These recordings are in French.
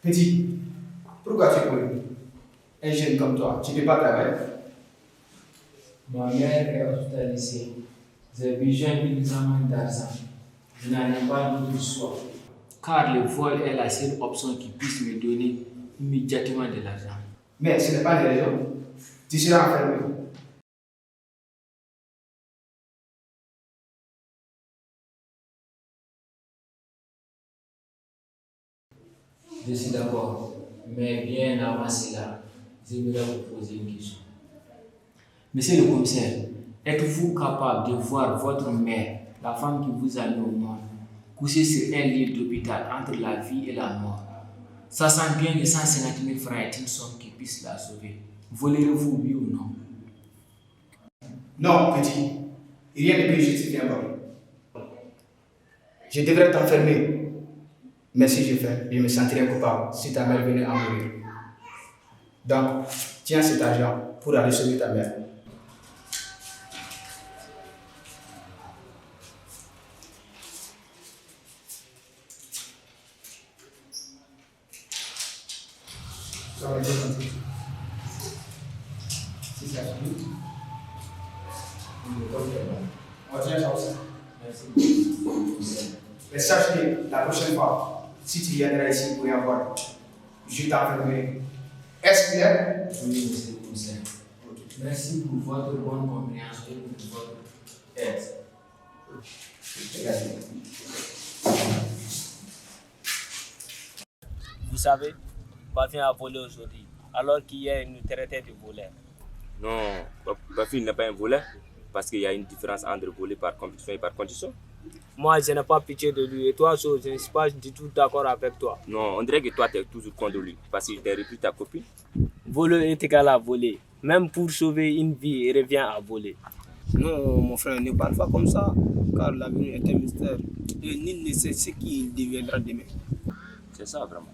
Petit, pourquoi tu es poli? Un jeune comme toi, tu ne peux pas travailler? Ma mère est hospitalisée. J'ai besoin d'examen d'argent. Je n'en ai pas d'autre choix. Car le vol est la seule option qui puisse me donner immédiatement de l'argent. Mais ce n'est pas une raison. Tu seras enfermé. Je suis d'accord. Mais bien avant cela, j'aimerais vous poser une question. Monsieur le commissaire, êtes-vous capable de voir votre mère, la femme qui vous a mis au monde, couchée sur un lit d'hôpital entre la vie et la mort, sachant bien que 150 000 francs est une somme qui puisse la sauver? Volerez-vous, oui ou non? Non, petit. Rien ne peut justifier un vol. Je devrais t'enfermer. Mais si je fais, je me sentirais coupable si ta mère venait à mourir. Donc, tiens cet argent pour aller sauver ta mère. Ça va être gentil. Si ça suit, on tient ça aussi. Merci. Mais sache que la prochaine fois, si tu viendras ici pour y avoir, je t'enfermerai. Est-ce clair? Oui, monsieur le commissaire. Ok. Merci pour votre bonne compréhension et pour votre aide. Vous savez, Bafin a volé aujourd'hui, alors qu'hier il nous traitait de voleurs. Non, Bafi n'est pas un voleur, parce qu'il y a une différence entre voler par conviction et par condition. Moi, je n'ai pas pitié de lui, et toi, je ne suis pas du tout d'accord avec toi. Non, on dirait que toi, tu es toujours contre lui, parce qu'il t'a repris ta copine. Voler est égal à voler. Même pour sauver une vie, il revient à voler. Non, mon frère, ne parle pas comme ça, car l'avenir est un mystère. Et nul ne sait ce qu'il deviendra demain. C'est ça, vraiment.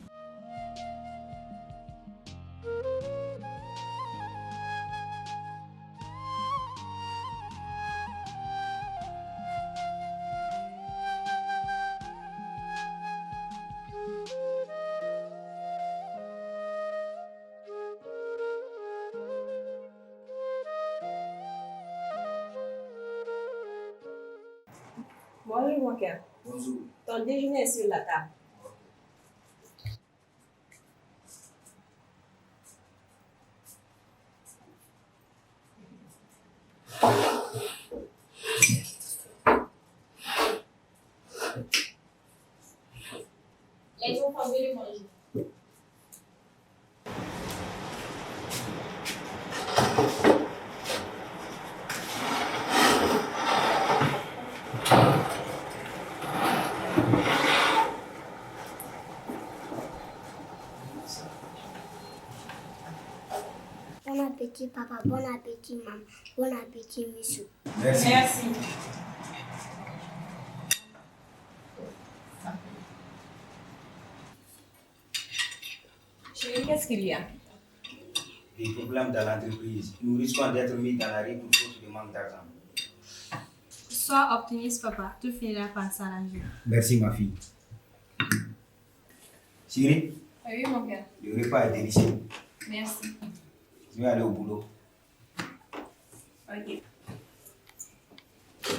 Bonjour mon cœur. Bonjour. Ton déjeuner est sur la table. Les enfants, venez manger. Bon appétit, papa. Bon appétit, maman. Bon appétit, Missou. Merci. Merci. Chérie, qu'est-ce qu'il y a? Des problèmes dans l'entreprise. Nous risquons d'être mis dans la rue pour faute de manque d'argent. Sois optimiste, papa. Tout finira par s'arranger. Merci, ma fille. Chérie, Oui, mon cœur. le repas est délicieux. Merci. Je vais aller au boulot. Ok.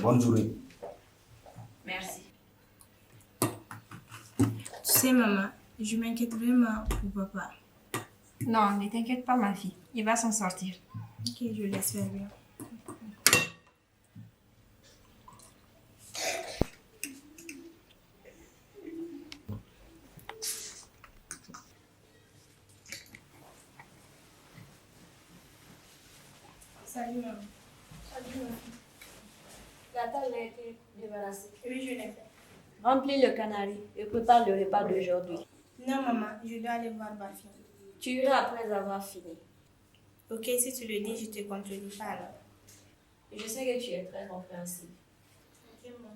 Bonne journée. Merci. Tu sais, maman, je m'inquiète vraiment pour papa. Non, ne t'inquiète pas, ma fille. Il va s'en sortir. Ok, je l'espère bien. Salut, maman. Salut, ma fille. La table a été débarrassée. Oui, je l'ai fait. Remplis le canari et prépare le repas d'aujourd'hui. Non, maman, je dois aller voir ma fille. Tu iras après avoir fini. Ok, si tu le dis, je te contredis pas alors. Je sais que tu es très compréhensible. Ok, maman.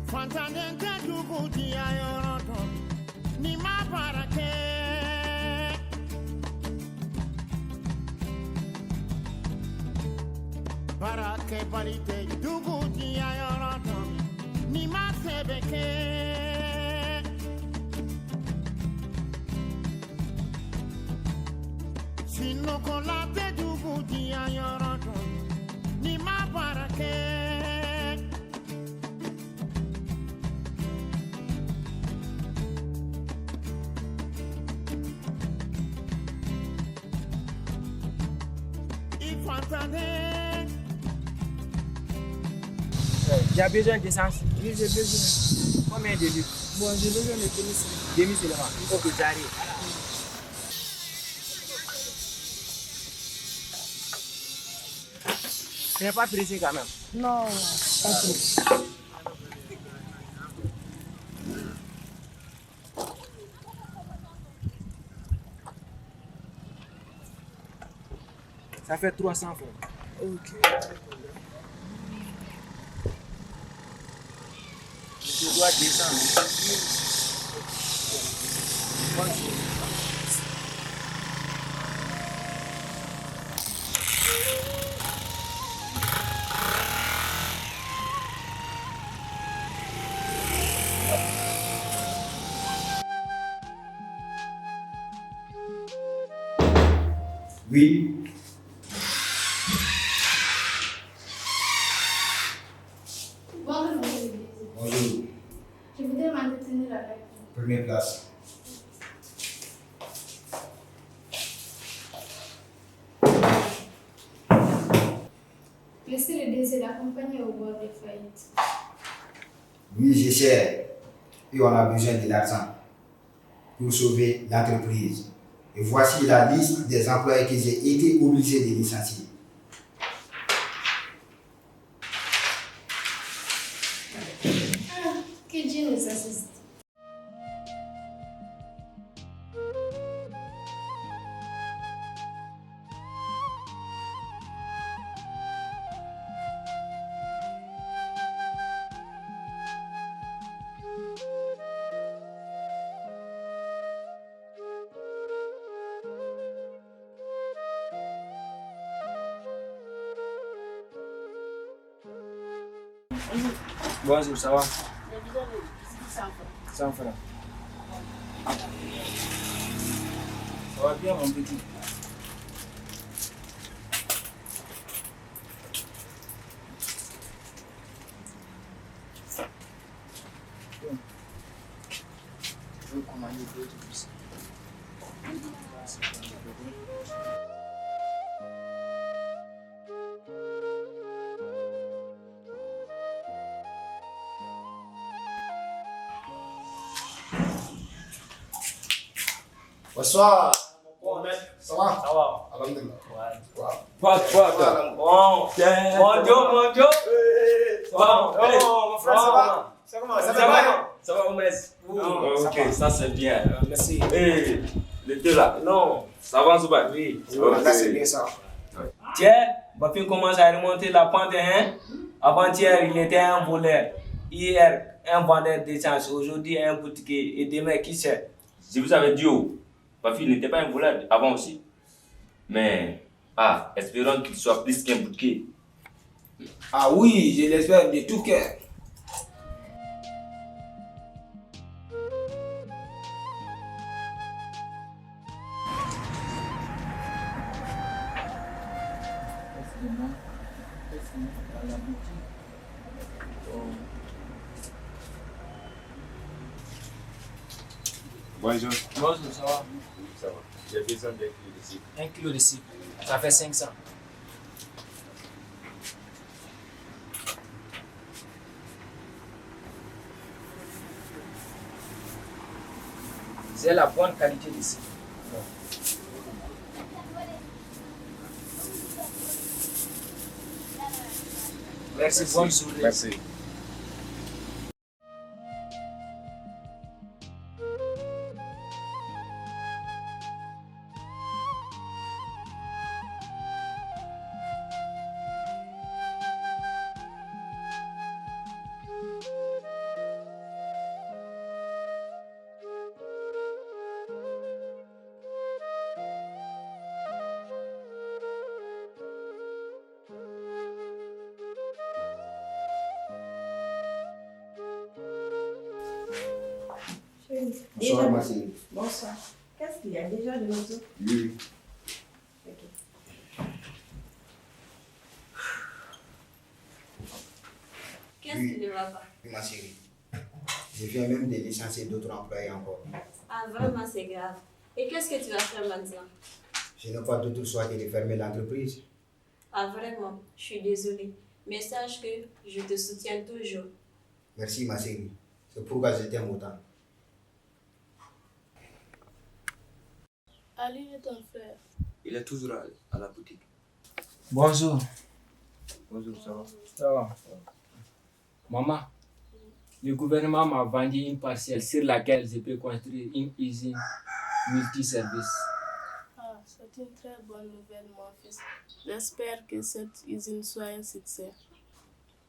Fantanente duguti ayoroto ni mabarake barake balite duguti ayoroto ni masebeke sinokolate duguti ayoroto ni mabarake. J'ai besoin d'essence. Oui, j'ai besoin. Combien de litres? Bon, j'ai besoin de tennis. Demi seulement. Il faut que j'arrive. Tu n'es pas pressé quand même. Non, pas trop. Ça fait 300 francs. Ok. Je dois descendre. Bonjour. Oui. Bonjour, monsieur. Bonjour. Je voudrais m'entretenir avec vous. Première place. Laissez le désir d'accompagner au bord des faillites. Oui, j'essaie. Et on a besoin de l'argent pour sauver l'entreprise. Et voici la liste des employés que j'ai été obligé de licencier. Que Dieu nous assiste. Bonjour, ça va? 100 francs. Ça va bien, mon petit? Je vais commander d'autres biscuits. Bonsoir. Bon, ça va? Ça va? Alhamdulillah. Ouais. Pas. Bon, bonjour. Mon frère, ça va? Ça commence, ça va bien? Ça va, Omez? Ok, ça c'est bien. Merci. Et les deux là? Non. Ça va, Souba? Oui. Là, c'est bien ça. Tiens, Bafin commence à remonter la pente, hein? Avant-hier, il était un voleur. Hier, un vendeur d'essence. Aujourd'hui, un boutiquier. Et demain, qui sait? Je vous avais dit, Bafi n'était pas un voleur avant aussi. Mais, espérons qu'il soit plus qu'un bouquet. Ah oui, je l'espère de tout cœur. Bonjour. Bonjour, ça va? Ça va. J'ai besoin d'un kilo de cible. 1 kilo de cible. Ça fait 500. C'est la bonne qualité de cible. Merci, bonne journée. Merci. Bonsoir, ma chérie. Bonsoir. Qu'est-ce qu'il y a déjà de nouveau? Oui. Qu'est-ce qui ne va pas? Oui, ma chérie. Je viens même de licencier d'autres employés encore. Ah, vraiment, c'est grave. Et qu'est-ce que tu vas faire maintenant? Je n'ai pas d'autre choix que de fermer l'entreprise. Ah, vraiment, je suis désolée. Mais sache que je te soutiens toujours. Merci, ma chérie. C'est pourquoi je t'aime autant. Ali est ton frère. Il est toujours à la boutique. Bonjour. Bonjour, ça va? Ça va? Maman, le gouvernement m'a vendu une parcelle sur laquelle je peux construire une usine multiservice. Ah, c'est une très bonne nouvelle, mon fils. J'espère que cette usine soit un succès.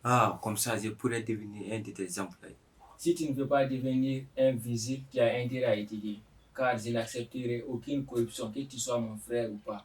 Ah, comme ça, je pourrais devenir un de tes employés. Si tu ne veux pas devenir un visible, tu as intérêt à étudier, car je n'accepterai aucune corruption, que tu sois mon frère ou pas.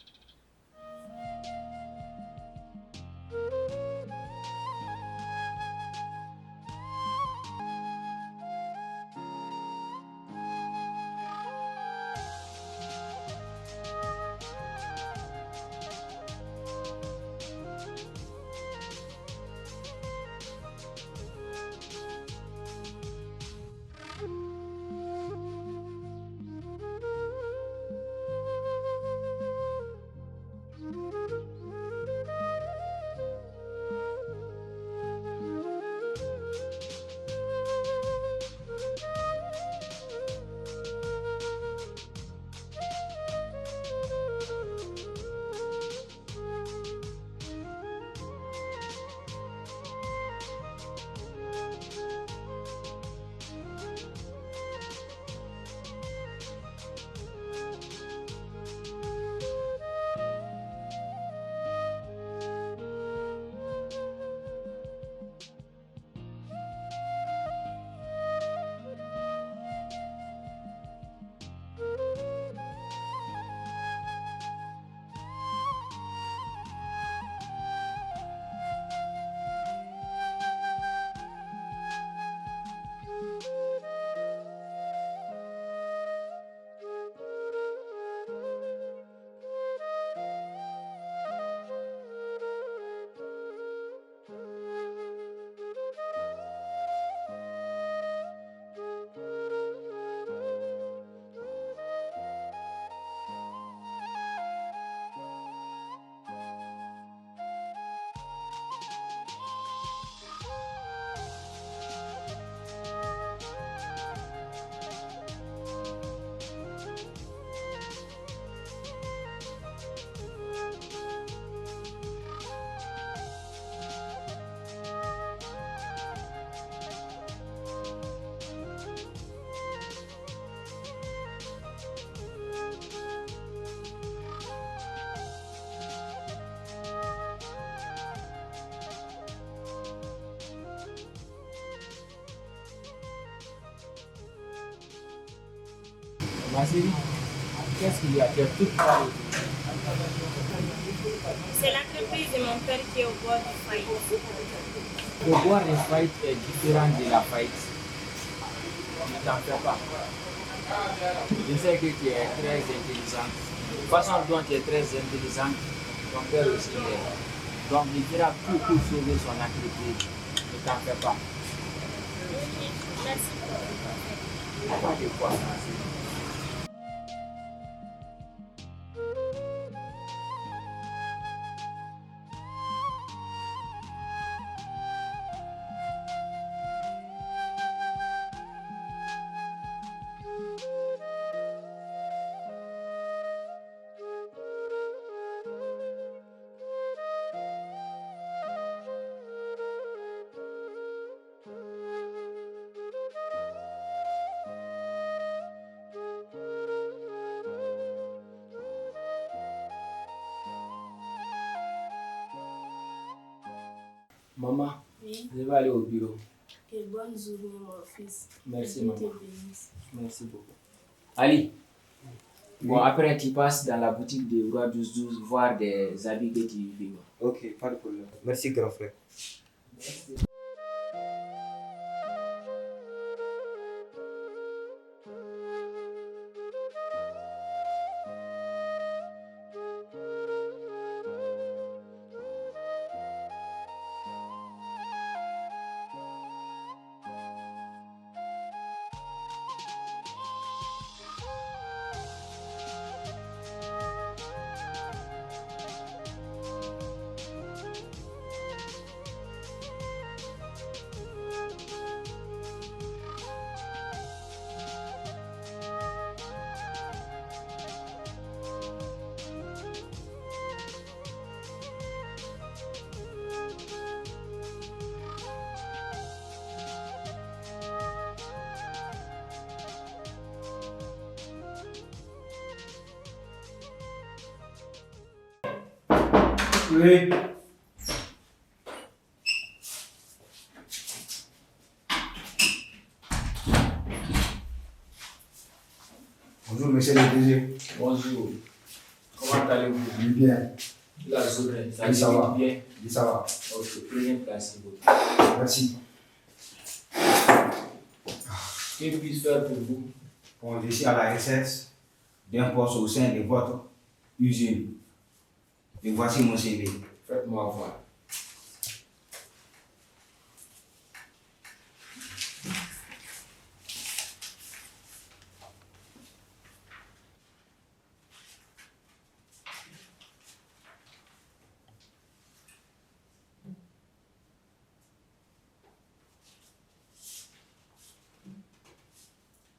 Ma chérie, qu'est-ce qu'il y a? Tu as tout parlé. C'est l'entreprise de mon père qui est au bord du faillite. Le bord de faillite est différent de la faillite. Ne t'en fais pas. Je sais que tu es très intelligente. De toute façon dont tu es très intelligente, ton père aussi l'est. Donc il fera tout pour sauver son entreprise. Ne t'en fais pas. Merci. Pas de quoi, ma chérie. Maman, Oui. je vais aller au bureau. Ok, bonne journée, mon fils. Merci, Que maman. Dieu te bénisse. Merci beaucoup. Ali, bon, après tu passes dans la boutique de Roi 12 voir des habits que tu veux. Ok, pas de problème. Merci, grand frère. Oui. Bonjour, monsieur le DG. Bonjour. Comment allez-vous? Bien. La journée, Oui, ça va. bien? Oui, ça va. Ok, prenez place, s'il vous plaît. Merci. Que puis-je faire pour vous? Bon, je suis à la recherche d'un poste au sein de votre usine. Et voici mon CV. Faites-moi voir.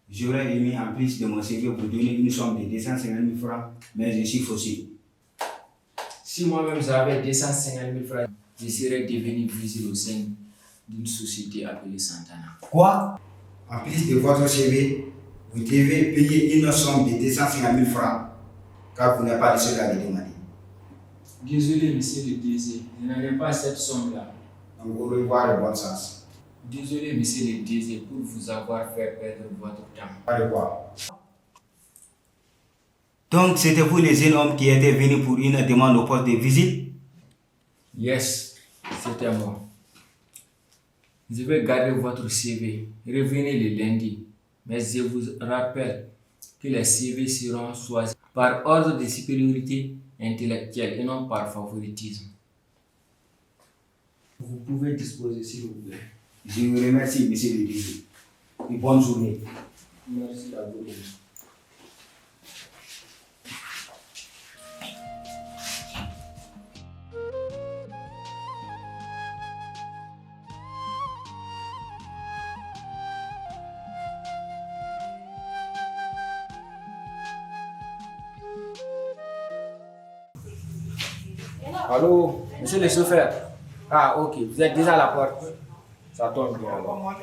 J'aurais aimé en plus de mon CV vous donner une somme de 250 000 francs, mais je suis faussé. Si moi-même j'avais 250 000 francs, je serais devenu vigile au sein d'une société appelée Santana. Quoi? En plus de votre CV, vous devez payer une somme de 250 000 francs, car vous n'êtes pas le seul à le demander. Désolé, monsieur le DG, je n'en ai pas cette somme-là. Donc, au revoir et bon sens. Désolé, monsieur le DG, pour vous avoir fait perdre votre temps. Pas de quoi. Donc, c'était vous les jeunes hommes qui étaient venus pour une demande au poste de visite? Yes, c'était moi. Je vais garder votre CV. Revenez le lundi. Mais je vous rappelle que les CV seront choisis par ordre de supériorité intellectuelle et non par favoritisme. Vous pouvez disposer s'il vous plaît. Je vous remercie, monsieur le DG. Et bonne journée. Merci à vous. Allô, monsieur le chauffeur. Ah, ok, vous êtes déjà à la porte. Ça tombe bien alors.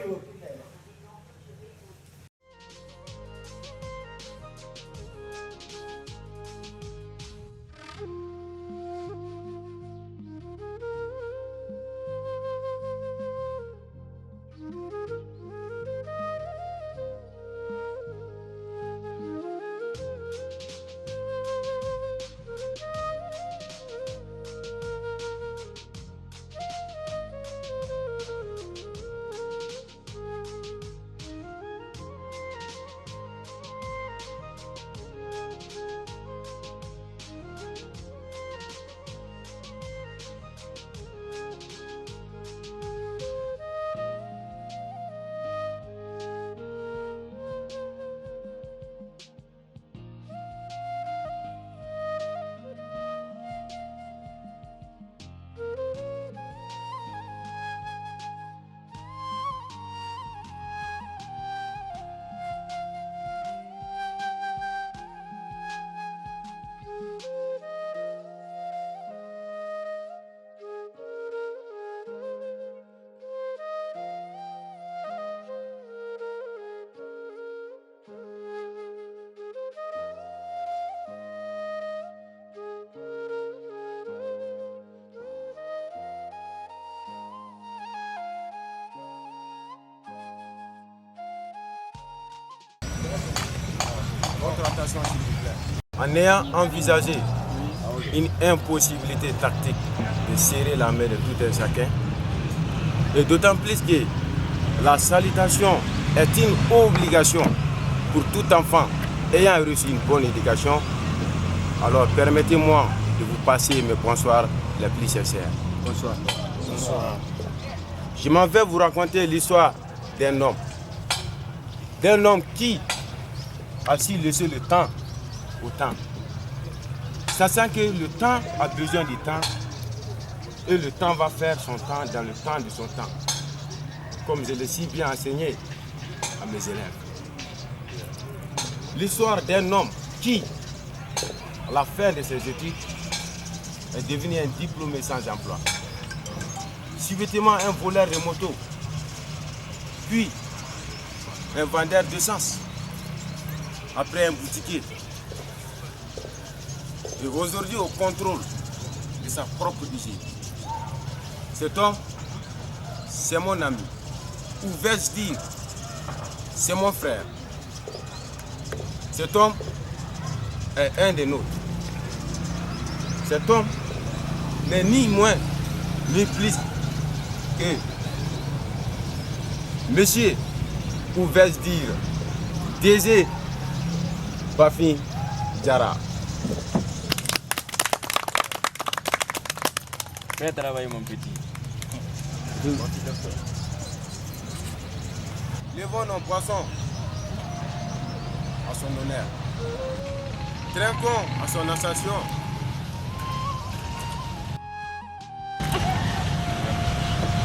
votre attention s'il vous plaît. En ayant envisagé une impossibilité tactique de serrer la main de tout un chacun, et d'autant plus que la salutation est une obligation pour tout enfant ayant reçu une bonne éducation, alors permettez-moi de vous passer mes bonsoirs les plus sincères. Bonsoir. Bonsoir. Je m'en vais vous raconter l'histoire d'un homme qui a su laisser le temps au temps, sachant que le temps a besoin du temps et le temps va faire son temps dans le temps de son temps, comme je l'ai si bien enseigné à mes élèves. L'histoire d'un homme qui, à la fin de ses études, est devenu un diplômé sans emploi, subitement un voleur de moto, puis un vendeur d'essence, après un boutiquier, et aujourd'hui au contrôle de sa propre usine. Cet homme, c'est mon ami, ou vais-je dire, c'est mon frère. Cet homme est un des nôtres. Cet homme n'est ni moins ni plus que monsieur, ou vais-je dire, Désé Bafi Diarra. Bien travaillé mon petit. Levons nos poissons à son honneur. Trinquons à son ascension.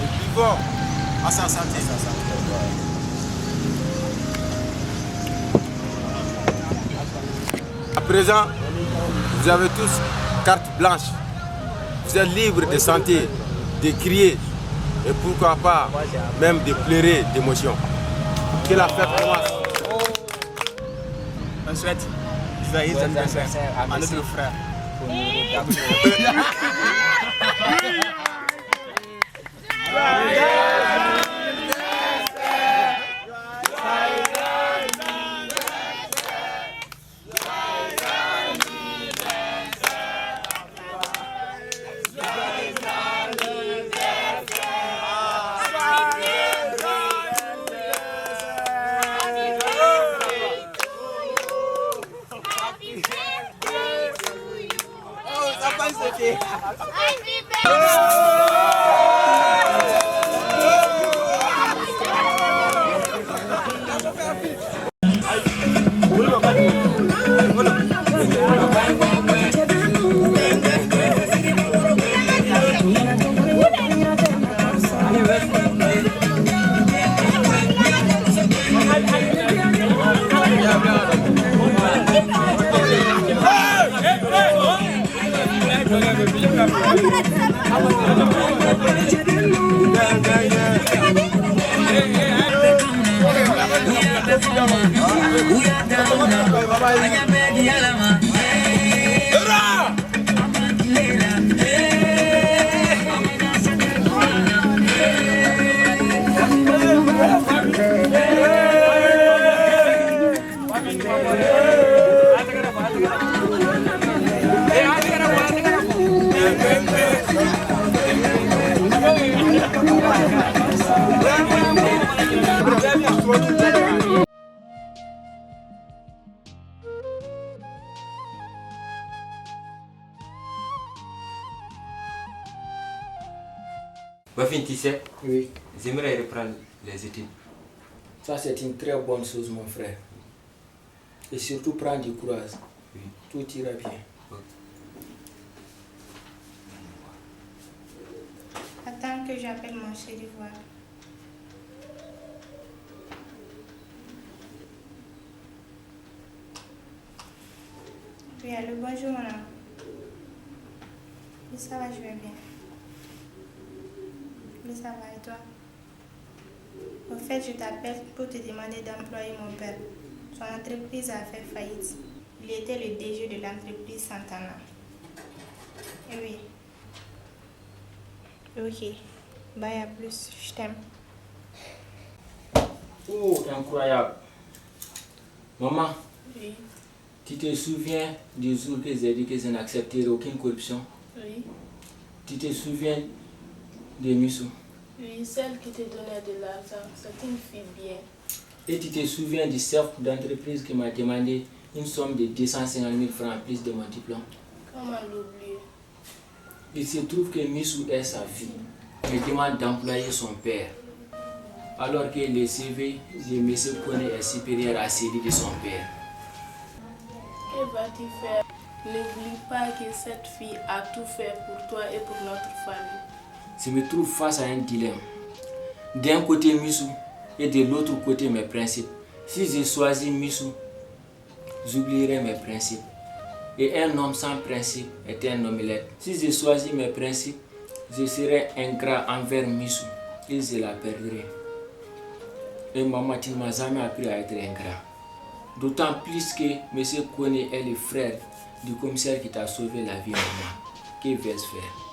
Et buvons à sa santé. À présent, vous avez tous carte blanche. Vous êtes libres de chanter, de crier et pourquoi pas même de pleurer d'émotion. Que la fête commence. On souhaite joyeux anniversaire à notre frère. Bafin, tu sais, oui, j'aimerais reprendre les études. Ça, c'est une très bonne chose, mon frère. Et surtout, prends du courage. Oui. Tout ira bien. Attends que j'appelle mon chéri voir. Oui, allô, bonjour, mon ami. Oui, ça va, je vais bien. Oui, ça va, et toi? En fait, je t'appelle pour te demander d'employer mon père. Son entreprise a fait faillite. Il était le DG de l'entreprise Santana. Et oui. Ok. Bye, à plus. Je t'aime. Oh, incroyable. Maman, oui. Tu te souviens du jour que j'ai dit que je n'accepterai aucune corruption? Oui. Tu te souviens de Missou? Oui, celle qui te donnait de l'argent, c'est une fille bien. Et tu te souviens du chef d'entreprise qui m'a demandé une somme de 250 000 francs en plus de mon diplôme? Comment l'oublier? Il se trouve que Missou est sa fille. Elle demande d'employer son père. Alors que le CV de M. Kone est supérieur à celui de son père. Que vas-tu faire? N'oublie pas que cette fille a tout fait pour toi et pour notre famille. Je me trouve face à un dilemme. D'un côté Missou et de l'autre côté mes principes. Si je choisis Missou, j'oublierai mes principes. Et un homme sans principe est un omelette. Si je choisis mes principes, je serai ingrat envers Missou et je la perdrai. Et maman, tu ne m'as jamais appris à être ingrat. D'autant plus que M. Kone est le frère du commissaire qui t'a sauvé la vie, maman. Que vais-je faire?